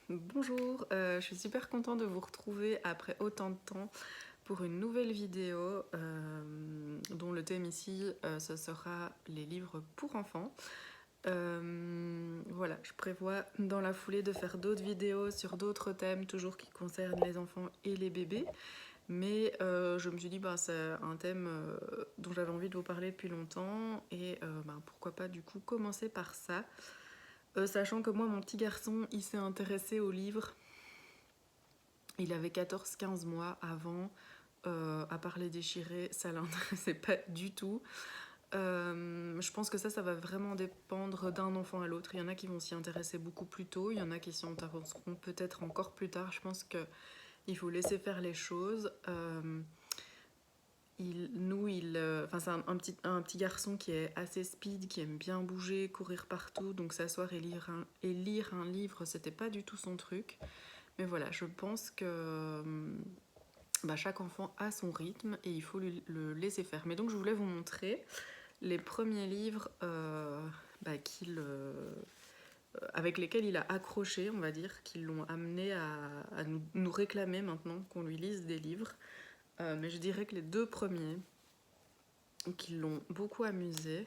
Bonjour, je suis super contente de vous retrouver après autant de temps pour une nouvelle vidéo dont le thème ici ce sera les livres pour enfants. Voilà, je prévois dans la foulée de faire d'autres vidéos sur d'autres thèmes toujours qui concernent les enfants et les bébés. Mais je me suis dit c'est un thème dont j'avais envie de vous parler depuis longtemps et pourquoi pas du coup commencer par ça. Sachant que moi mon petit garçon il s'est intéressé aux livres. Il avait 14-15 mois avant, à part les déchirer, ça l'intéressait pas du tout. Je pense que ça va vraiment dépendre d'un enfant à l'autre. Il y en a qui vont s'y intéresser beaucoup plus tôt, il y en a qui s'y intéresseront peut-être encore plus tard. Je pense qu'il faut laisser faire les choses. C'est un petit garçon qui est assez speed, qui aime bien bouger, courir partout, donc s'asseoir et lire un livre, c'était pas du tout son truc. Mais voilà, je pense que chaque enfant a son rythme et il faut le laisser faire. Mais donc je voulais vous montrer les premiers livres avec lesquels il a accroché, on va dire, qui l'ont amené à nous réclamer maintenant qu'on lui lise des livres. Mais je dirais que les deux premiers qui l'ont beaucoup amusé,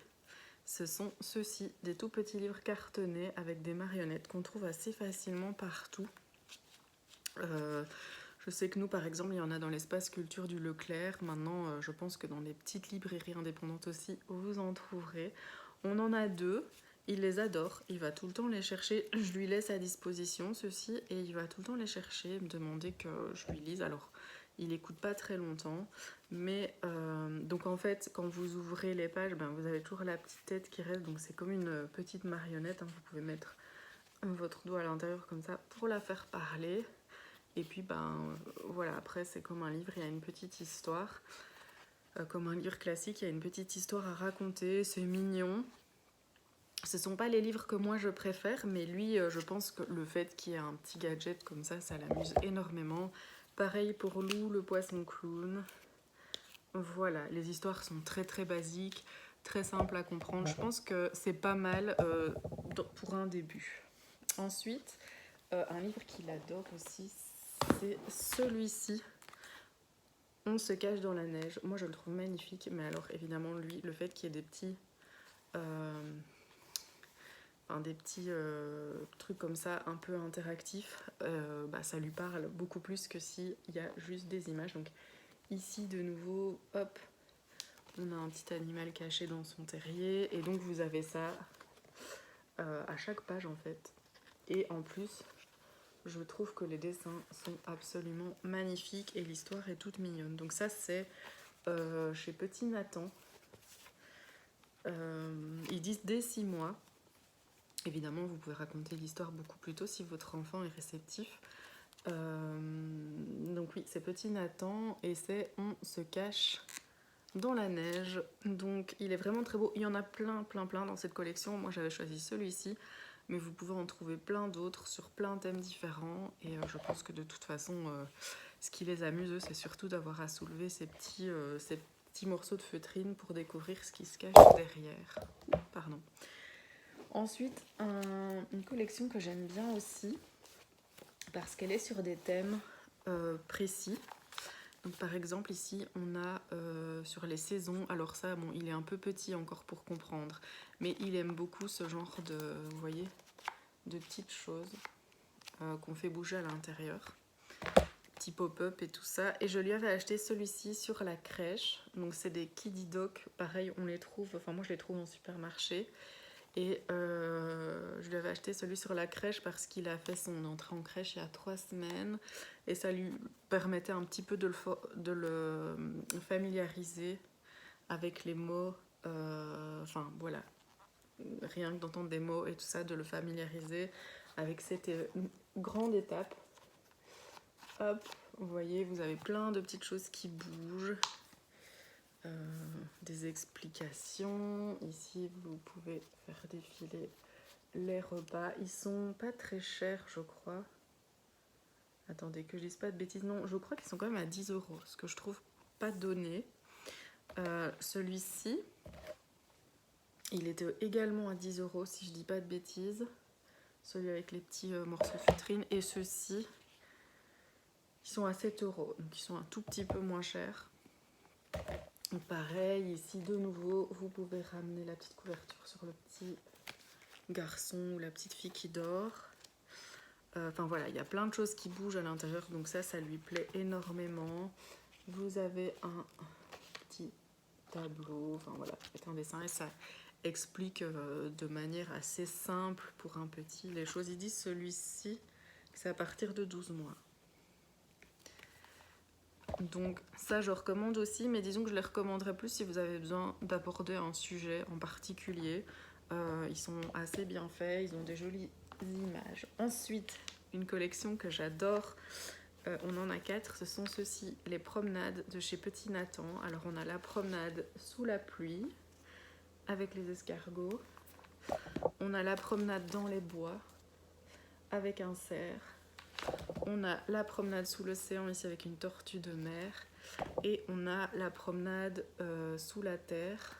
ce sont ceux-ci, des tout petits livres cartonnés avec des marionnettes qu'on trouve assez facilement partout. Je sais que nous, par exemple, il y en a dans l'espace culture du Leclerc. Maintenant, je pense que dans les petites librairies indépendantes aussi, vous en trouverez. On en a deux. Il les adore. Il va tout le temps les chercher. Je lui laisse à disposition ceux-ci et il va tout le temps les chercher, me demander que je lui lise. Alors, il n'écoute pas très longtemps. Mais donc en fait, quand vous ouvrez les pages, vous avez toujours la petite tête qui reste. Donc c'est comme une petite marionnette. Vous pouvez mettre votre doigt à l'intérieur comme ça pour la faire parler. Et puis voilà, après c'est comme un livre, il y a une petite histoire. Comme un livre classique, il y a une petite histoire à raconter, c'est mignon. Ce sont pas les livres que moi je préfère, mais lui, je pense que le fait qu'il y ait un petit gadget comme ça l'amuse énormément. Pareil pour Lou, le poisson clown. Voilà, les histoires sont très très basiques, très simples à comprendre. Je pense que c'est pas mal pour un début. Ensuite, un livre qu'il adore aussi, c'est celui-ci. On se cache dans la neige. Moi, je le trouve magnifique, mais alors évidemment, lui, le fait qu'il y ait des petits trucs comme ça, un peu interactifs, ça lui parle beaucoup plus que s'il y a juste des images. Donc ici, de nouveau, hop, on a un petit animal caché dans son terrier, et donc vous avez ça à chaque page en fait. Et en plus, je trouve que les dessins sont absolument magnifiques et l'histoire est toute mignonne. Donc ça, c'est chez Petit Nathan. Ils disent dès 6 mois. Évidemment, vous pouvez raconter l'histoire beaucoup plus tôt si votre enfant est réceptif. Donc oui, c'est Petit Nathan et c'est On se cache dans la neige. Donc il est vraiment très beau. Il y en a plein dans cette collection. Moi, j'avais choisi celui-ci, mais vous pouvez en trouver plein d'autres sur plein de thèmes différents. Et je pense que de toute façon, ce qui les amuse, eux, c'est surtout d'avoir à soulever ces petits morceaux de feutrine pour découvrir ce qui se cache derrière. Pardon. Ensuite, une collection que j'aime bien aussi, parce qu'elle est sur des thèmes précis. Donc par exemple ici on a sur les saisons, alors ça bon il est un peu petit encore pour comprendre, mais il aime beaucoup ce genre de, vous voyez, de petites choses qu'on fait bouger à l'intérieur, petit pop-up et tout ça. Et je lui avais acheté celui-ci sur la crèche, donc c'est des Kiddy Doc, pareil on les trouve, enfin moi je les trouve en supermarché. Et je lui avais acheté celui sur la crèche parce qu'il a fait son entrée en crèche il y a 3 semaines. Et ça lui permettait un petit peu de le familiariser avec les mots. Voilà, rien que d'entendre des mots et tout ça, de le familiariser avec cette grande étape. Hop, vous voyez, vous avez plein de petites choses qui bougent. Des explications. Ici, vous pouvez faire défiler les repas. Ils sont pas très chers, je crois. Attendez, que je dise pas de bêtises. Non, je crois qu'ils sont quand même à 10 €, ce que je trouve pas donné. Celui-ci, il était également à 10 € si je dis pas de bêtises. celui avec les petits morceaux de vitrine. Et ceux-ci, ils sont à 7 €, donc ils sont un tout petit peu moins chers. Donc pareil, ici de nouveau, vous pouvez ramener la petite couverture sur le petit garçon ou la petite fille qui dort. Enfin voilà, il y a plein de choses qui bougent à l'intérieur, donc ça lui plaît énormément. Vous avez un petit tableau, enfin voilà, c'est un dessin et ça explique de manière assez simple pour un petit les choses. Ils disent celui-ci, c'est à partir de 12 mois. Donc ça je recommande aussi, mais disons que je les recommanderais plus si vous avez besoin d'aborder un sujet en particulier. Ils sont assez bien faits, ils ont des jolies images. Ensuite, une collection que j'adore, on en a 4, ce sont ceux-ci, les promenades de chez Petit Nathan. Alors on a la promenade sous la pluie, avec les escargots. On a la promenade dans les bois, avec un cerf. On a la promenade sous l'océan ici avec une tortue de mer. Et on a la promenade sous la terre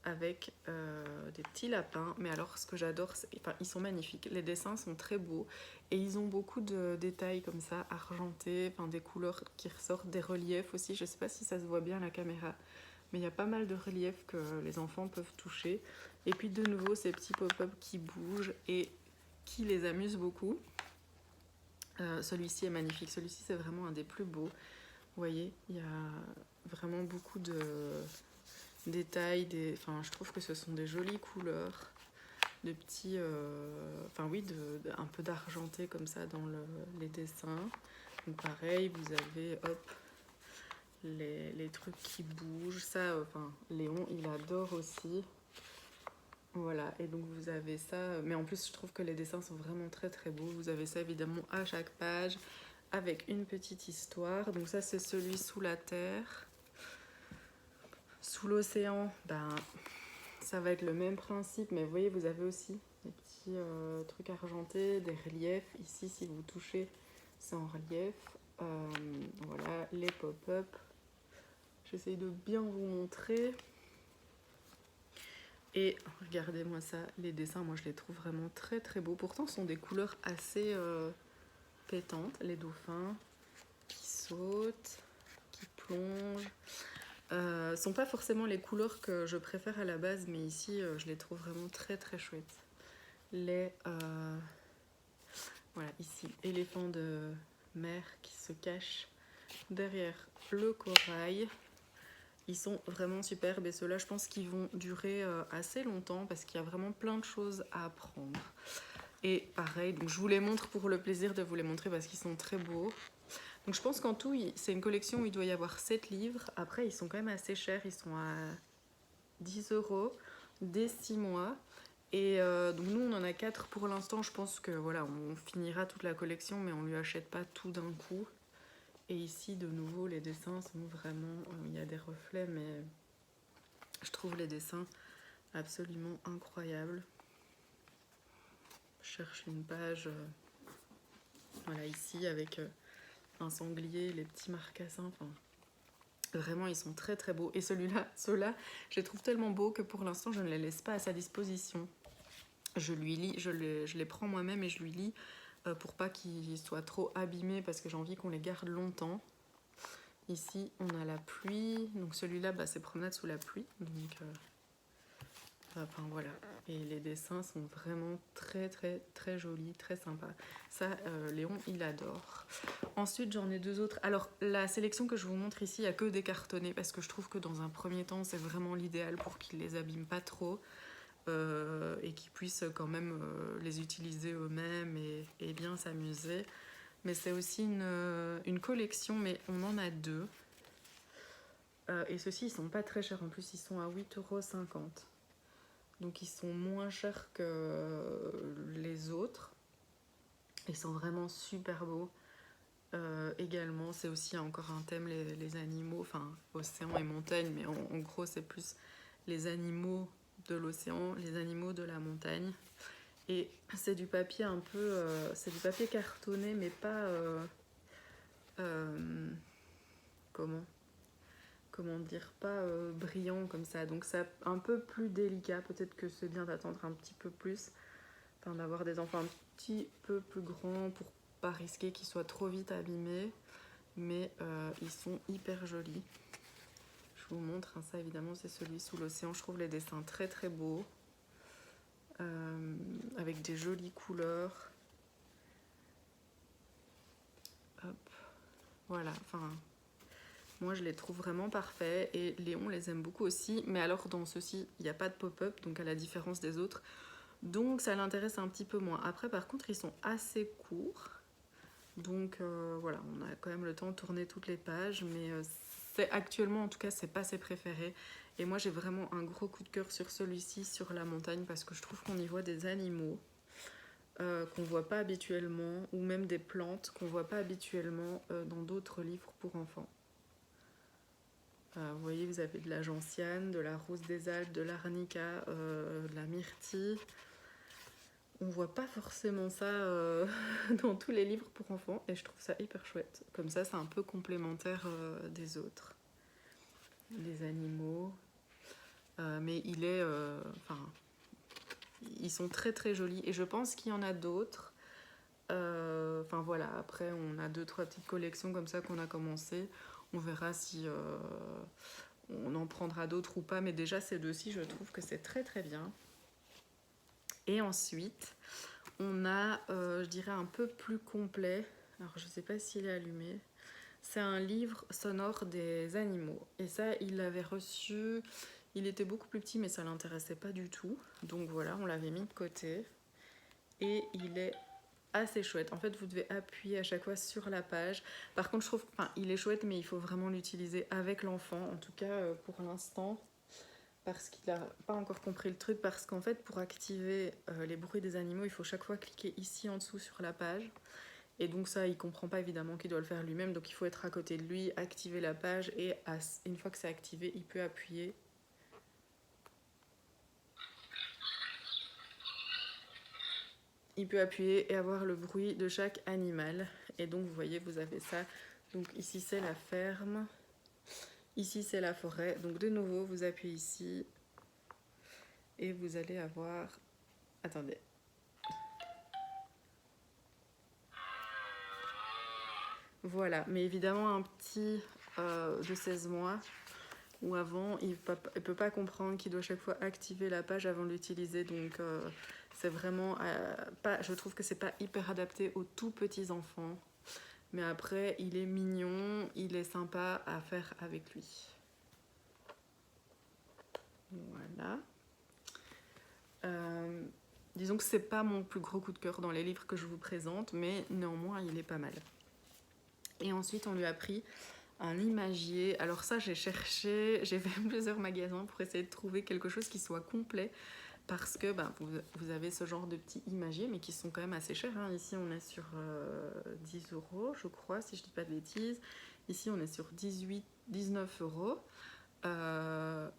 avec des petits lapins. Mais alors ce que j'adore, enfin, ils sont magnifiques. Les dessins sont très beaux et ils ont beaucoup de détails comme ça, argentés, enfin, des couleurs qui ressortent, des reliefs aussi. Je ne sais pas si ça se voit bien à la caméra, mais il y a pas mal de reliefs que les enfants peuvent toucher. Et puis de nouveau ces petits pop-up qui bougent et qui les amusent beaucoup. Celui-ci est magnifique, celui-ci c'est vraiment un des plus beaux. Vous voyez, il y a vraiment beaucoup de détails, enfin, je trouve que ce sont des jolies couleurs, de petits, enfin oui, un peu d'argenté comme ça dans les dessins. Donc pareil, vous avez hop, les trucs qui bougent, ça, enfin, Léon il adore aussi. Voilà, et donc vous avez ça, mais en plus je trouve que les dessins sont vraiment très très beaux. Vous avez ça évidemment à chaque page avec une petite histoire. Donc ça c'est celui sous la terre. Sous l'océan, ben, ça va être le même principe, mais vous voyez, vous avez aussi des petits trucs argentés, des reliefs. Ici, si vous touchez, c'est en relief. Voilà, les pop-up. J'essaye de bien vous montrer. Et regardez-moi ça, les dessins, moi je les trouve vraiment très très beaux. Pourtant, ce sont des couleurs assez pétantes. Les dauphins qui sautent, qui plongent. Sont pas forcément les couleurs que je préfère à la base, mais ici je les trouve vraiment très très chouettes. Voilà, ici, éléphants de mer qui se cachent derrière le corail. Ils sont vraiment superbes et ceux-là, je pense qu'ils vont durer assez longtemps parce qu'il y a vraiment plein de choses à apprendre. Et pareil, donc je vous les montre pour le plaisir de vous les montrer parce qu'ils sont très beaux. Donc je pense qu'en tout, c'est une collection où il doit y avoir 7 livres. Après, ils sont quand même assez chers, ils sont à 10 € dès 6 mois. Et donc nous, on en a 4 pour l'instant. Je pense que voilà, on finira toute la collection, mais on ne lui achète pas tout d'un coup. Et ici, de nouveau, les dessins sont vraiment... il y a des reflets, mais je trouve les dessins absolument incroyables. Je cherche une page, voilà, ici, avec un sanglier, les petits marcassins, enfin... Vraiment, ils sont très très beaux. Et ceux-là, je les trouve tellement beaux que pour l'instant, je ne les laisse pas à sa disposition. Je lui lis, je les prends moi-même et je lui lis pour pas qu'ils soient trop abîmés parce que j'ai envie qu'on les garde longtemps. Ici, on a la pluie. Donc celui-là, bah, c'est promenade sous la pluie. Donc, enfin voilà. Et les dessins sont vraiment très très très jolis, très sympas. Ça, Léon, il adore. Ensuite, j'en ai 2 autres. Alors, la sélection que je vous montre ici, il n'y a que des cartonnés parce que je trouve que dans un premier temps, c'est vraiment l'idéal pour qu'ils les abîment pas trop et qu'ils puissent quand même les utiliser eux-mêmes et bien s'amuser. Mais c'est aussi une collection, mais on en a 2. Et ceux-ci, ils sont pas très chers. En plus, ils sont à 8,50 €. Donc, ils sont moins chers que les autres. Ils sont vraiment super beaux. Également, c'est aussi encore un thème, les animaux, enfin, océan et montagne, mais en gros, c'est plus les animaux de l'océan, les animaux de la montagne. Et c'est du papier un peu... c'est du papier cartonné, mais pas... comment dire, pas brillant comme ça. Donc c'est un peu plus délicat. Peut-être que c'est bien d'attendre un petit peu plus enfin, d'avoir des enfants un petit peu plus grands pour pas risquer qu'ils soient trop vite abîmés. Mais ils sont hyper jolis. Je vous montre, hein, ça évidemment c'est celui sous l'océan. Je trouve les dessins très très beaux. Avec des jolies couleurs. Hop. Voilà, enfin, moi je les trouve vraiment parfaits et Léon les aime beaucoup aussi. Mais alors dans ceux-ci, il n'y a pas de pop-up, donc à la différence des autres. Donc ça l'intéresse un petit peu moins. Après par contre, ils sont assez courts. Donc voilà, on a quand même le temps de tourner toutes les pages, mais actuellement en tout cas c'est pas ses préférés. Et moi j'ai vraiment un gros coup de cœur sur celui-ci, sur la montagne, parce que je trouve qu'on y voit des animaux qu'on voit pas habituellement, ou même des plantes qu'on voit pas habituellement dans d'autres livres pour enfants. Vous voyez, vous avez de la gentiane, de la rose des Alpes, de l'arnica, de la myrtille. On voit pas forcément ça dans tous les livres pour enfants et je trouve ça hyper chouette. Comme ça, c'est un peu complémentaire des autres. Les animaux. Mais il est... Enfin, ils sont très très jolis et je pense qu'il y en a d'autres. Enfin voilà, après on a 2-3 petites collections comme ça qu'on a commencé. On verra si on en prendra d'autres ou pas. Mais déjà ces deux-ci, je trouve que c'est très très bien. Et ensuite... on a, je dirais, un peu plus complet. Alors, je ne sais pas s'il est allumé. C'est un livre sonore des animaux. Et ça, il l'avait reçu. Il était beaucoup plus petit, mais ça ne l'intéressait pas du tout. Donc voilà, on l'avait mis de côté. Et il est assez chouette. En fait, vous devez appuyer à chaque fois sur la page. Par contre, je trouve, enfin, il est chouette, mais il faut vraiment l'utiliser avec l'enfant. En tout cas, pour l'instant. Parce qu'il n'a pas encore compris le truc, parce qu'en fait pour activer les bruits des animaux, il faut chaque fois cliquer ici en dessous sur la page. Et donc ça, il comprend pas évidemment qu'il doit le faire lui-même, donc il faut être à côté de lui, activer la page, et une fois que c'est activé, il peut appuyer. Il peut appuyer et avoir le bruit de chaque animal. Et donc vous voyez, vous avez ça. Donc ici c'est la ferme, ici c'est la forêt. Donc de nouveau, vous appuyez ici. Et vous allez avoir... Attendez. Voilà, mais évidemment un petit de 16 mois ou avant, il peut pas comprendre qu'il doit chaque fois activer la page avant de l'utiliser. Donc c'est vraiment pas... Je trouve que c'est pas hyper adapté aux tout petits enfants. Mais après, il est mignon, il est sympa à faire avec lui. Voilà. Disons que c'est pas mon plus gros coup de cœur dans les livres que je vous présente, mais néanmoins il est pas mal. Et ensuite on lui a pris un imagier. Alors ça j'ai cherché, j'ai fait plusieurs magasins pour essayer de trouver quelque chose qui soit complet, parce que vous avez ce genre de petits imagiers, mais qui sont quand même assez chers, hein. Ici on est sur 10 € je crois, si je dis pas de bêtises. Ici on est sur 19 €.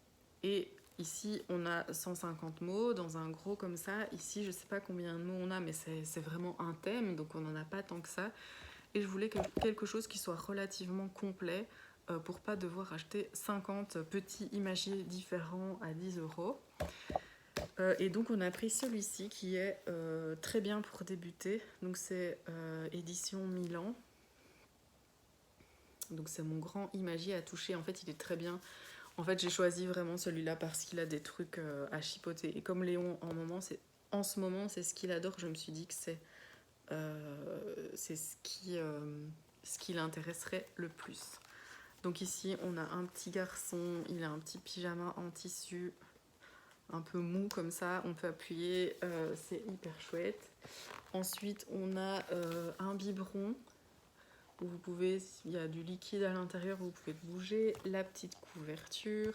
Et ici, on a 150 mots dans un gros comme ça. Ici, je sais pas combien de mots on a, mais c'est vraiment un thème, donc on n'en a pas tant que ça. Et je voulais quelque chose qui soit relativement complet pour pas devoir acheter 50 petits imagiers différents à 10 €. Et donc, on a pris celui-ci qui est très bien pour débuter. Donc, c'est édition Milan. Donc, c'est mon grand imagier à toucher. En fait, il est très bien. En fait, j'ai choisi vraiment celui-là parce qu'il a des trucs à chipoter. Et comme Léon, en ce moment, c'est ce qu'il adore, je me suis dit que c'est ce qui l'intéresserait le plus. Donc ici, on a un petit garçon, il a un petit pyjama en tissu, un peu mou comme ça, on peut appuyer, c'est hyper chouette. Ensuite, on a un biberon. Où vous pouvez, il y a du liquide à l'intérieur, vous pouvez le bouger, la petite couverture,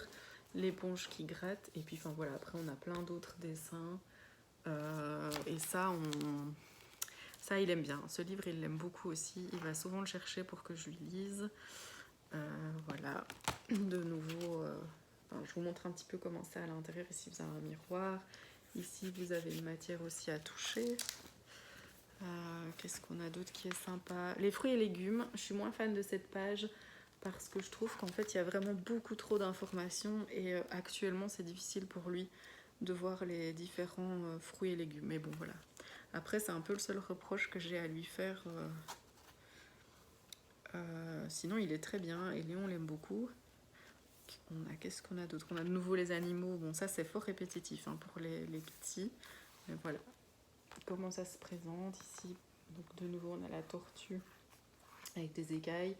l'éponge qui gratte, et puis enfin voilà, après on a plein d'autres dessins, et ça il aime bien, ce livre il l'aime beaucoup aussi, il va souvent le chercher pour que je lui lise. Voilà, de nouveau, je vous montre un petit peu comment c'est à l'intérieur. Ici vous avez un miroir, ici vous avez une matière aussi à toucher. Qu'est-ce qu'on a d'autre qui est sympa? Les fruits et légumes, je suis moins fan de cette page parce que je trouve qu'en fait il y a vraiment beaucoup trop d'informations et actuellement c'est difficile pour lui de voir les différents fruits et légumes. Mais bon voilà, Après, c'est un peu le seul reproche que j'ai à lui faire. Sinon, il est très bien et Léon l'aime beaucoup. Qu'est-ce qu'on a d'autre? On a de nouveau les animaux. Bon, ça, c'est fort répétitif hein, pour les petits. Mais voilà comment ça se présente ici. Donc, de nouveau, on a la tortue avec des écailles.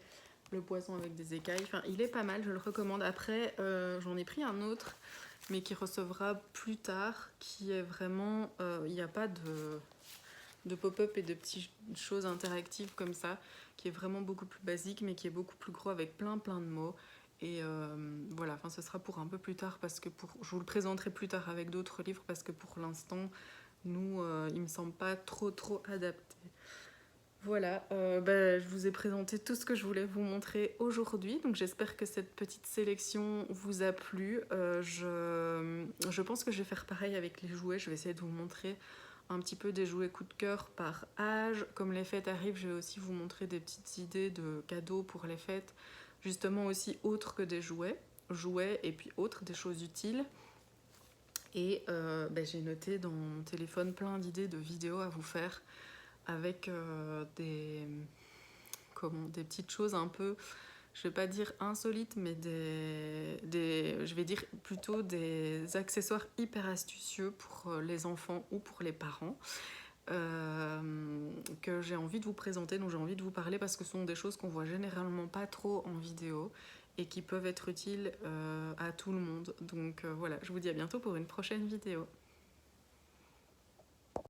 Le poisson avec des écailles. Enfin, il est pas mal, je le recommande. Après, j'en ai pris un autre, mais qui recevra plus tard, qui est vraiment... Il n'y a pas de pop-up et de petites choses interactives comme ça, qui est vraiment beaucoup plus basique, mais qui est beaucoup plus gros avec plein de mots. Et voilà, enfin, ce sera pour un peu plus tard, parce que je vous le présenterai plus tard avec d'autres livres, parce que pour l'instant, nous, il me semble pas trop adapté. Voilà, je vous ai présenté tout ce que je voulais vous montrer aujourd'hui, donc j'espère que cette petite sélection vous a plu. Je pense que je vais faire pareil avec les jouets, je vais essayer de vous montrer un petit peu des jouets coup de cœur par âge. Comme les fêtes arrivent, je vais aussi vous montrer des petites idées de cadeaux pour les fêtes, justement aussi autres que des jouets et puis autres, des choses utiles. Et j'ai noté dans mon téléphone plein d'idées de vidéos à vous faire avec des petites choses un peu, je vais pas dire insolites, mais je vais dire plutôt des accessoires hyper astucieux pour les enfants ou pour les parents. Que j'ai envie de vous présenter, dont j'ai envie de vous parler, parce que ce sont des choses qu'on voit généralement pas trop en vidéo et qui peuvent être utiles à tout le monde. Donc voilà, je vous dis à bientôt pour une prochaine vidéo.